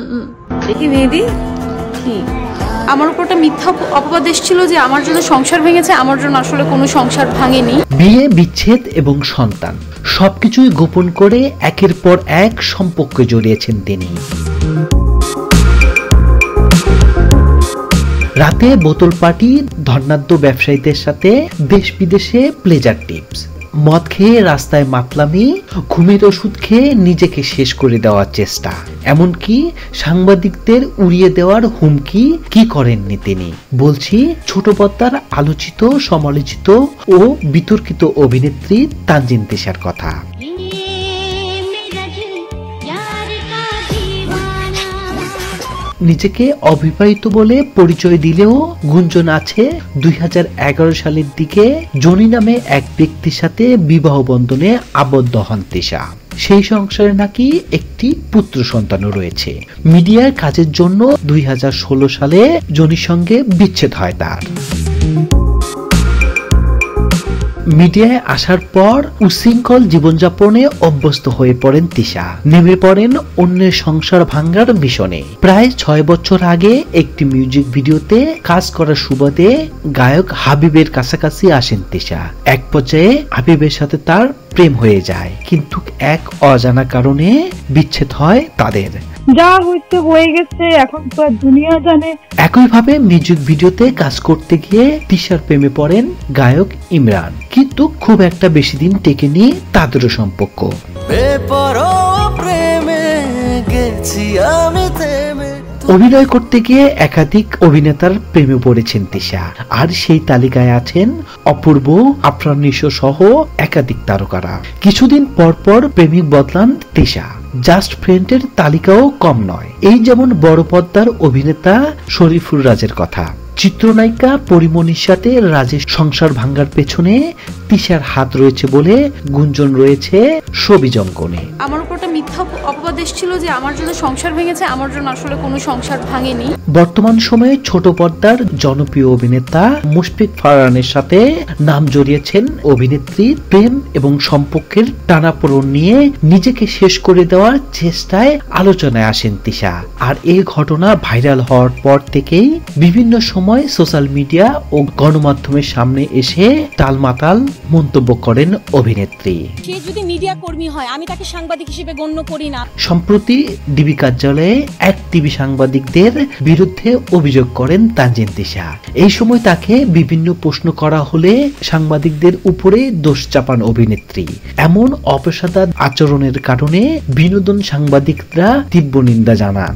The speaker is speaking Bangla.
দেখি মেহেদি কি আমার উপর একটা মিথ্যা অপবাদ এসেছিল যে আমার জন্য সংসার ভেঙেছে। আমার জন্য আসলে কোনো সংসার ভাঙেনি। বিয়ে, বিচ্ছেদ এবং সন্তান সবকিছুই গোপন করে একের পর এক সম্পর্কে জড়িয়েছেন তিনি। রাতে বোতল পার্টি, ধর্নাঢ্য ব্যবসায়ীদের সাথে দেশ বিদেশে প্লেজার টিপস, মদ খেয়ে রাস্তায় মাতলামি, ঘুমের ওষুধ খেয়ে নিজেকে শেষ করে দেওয়ার চেষ্টা, এমনকি সাংবাদিকদের উড়িয়ে দেওয়ার হুমকি কি করেননি তিনি। বলছি ছোট পর্দার আলোচিত, সমালোচিত ও বিতর্কিত অভিনেত্রী তানজিন তিশার কথা। নিজেকে অবিবাহিত বলে পরিচয় দিলেও গুঞ্জন আছে 2011 সালের দিকে জনি নামে এক ব্যক্তির সাথে বিবাহ বন্ধনে আবদ্ধ হন তিশা। সেই সংসারে নাকি একটি পুত্র সন্তানও রয়েছে। মিডিয়ার কাজের জন্য 2016 সালে জনির সঙ্গে বিচ্ছেদ হয় তার। মিডিয়ায় আসার পর উশৃঙ্খল জীবনযাপনে অভ্যস্ত হয়ে পড়েন তিশা। নেমে পড়েন অন্যের সংসার ভাঙার মিশনে। প্রায় 6 বছর আগে একটি মিউজিক ভিডিওতে কাজ করার সুবাদে গায়ক হাবিবের কাছাকাছি আসেন তিশা। এক পর্যায়ে হাবিবের সাথে তার প্রেম হয়ে যায়, কিন্তু এক অজানা কারণে বিচ্ছেদ হয় তাদের। যা হইতে হয়ে গেছে, এখন তো দুনিয়া জানে। একইভাবে মিউজিক ভিডিওতে কাজ করতে গিয়ে তিশার প্রেমে পড়েন গায়ক ইমরান, কিন্তু খুব একটা বেশি দিন টেকেনি তাদেরও সম্পর্ক। অভিনয় করতে গিয়ে একাধিক অভিনেতার প্রেমে পড়েছেন তিশা, আর সেই তালিকায় আছেন অপূর্ব, আফরান নিশো সহ একাধিক তারকারা। কিছুদিন পর পর প্রেমিক বদলান তিশা। জাস্ট ফ্রেন্ডের তালিকাও কম নয়। এই যেমন বড় পর্দার অভিনেতা শরীফুল রাজের কথা। চিত্রনায়িকা পরিমণির সাথে রাজের সংসার ভাঙার পেছনে তিশার হাত রয়েছে বলে গুঞ্জন রয়েছে ছবি জঙ্গনে। আমার উপর একটা মিথ্যা অপবাদ এসেছিল যে আমার জন্য সংসার ভেঙেছে। আমার জন্য আসলে কোনো সংসার ভাঙেনি। বর্তমান সময়ে ছোট পর্দার জনপ্রিয় অভিনেতা মুশফিক ফারহানের সাথে নাম জড়িয়েছেন অভিনেত্রী। প্রেম এবং সম্পর্কের টানাপোড়েন নিয়ে নিজেকে শেষ করে দেওয়ার চেষ্টায় আলোচনায় আসেন তিশা। আর এই ঘটনা ভাইরাল হওয়ার পর থেকেই বিভিন্ন সময় সোশ্যাল মিডিয়া ও গণমাধ্যমের সামনে এসে টালমাটাল মন্তব্য করেন অভিনেত্রী। সে যদি মিডিয়া কর্মী হয়, আমি তাকে সাংবাদিক হিসেবে গণ্য করি না। সম্প্রতি ডিবি কার্যালয়ে এক টিভি সাংবাদিকদের বিরুদ্ধে অভিযোগ করেন তানজিন তিশা। এই সময় তাকে বিভিন্ন প্রশ্ন করা হলে সাংবাদিকদের উপরে দোষ চাপান অভিনেত্রী। এমন অপেশাদার আচরণের কারণে বিনোদন সাংবাদিকরা তীব্র নিন্দা জানান।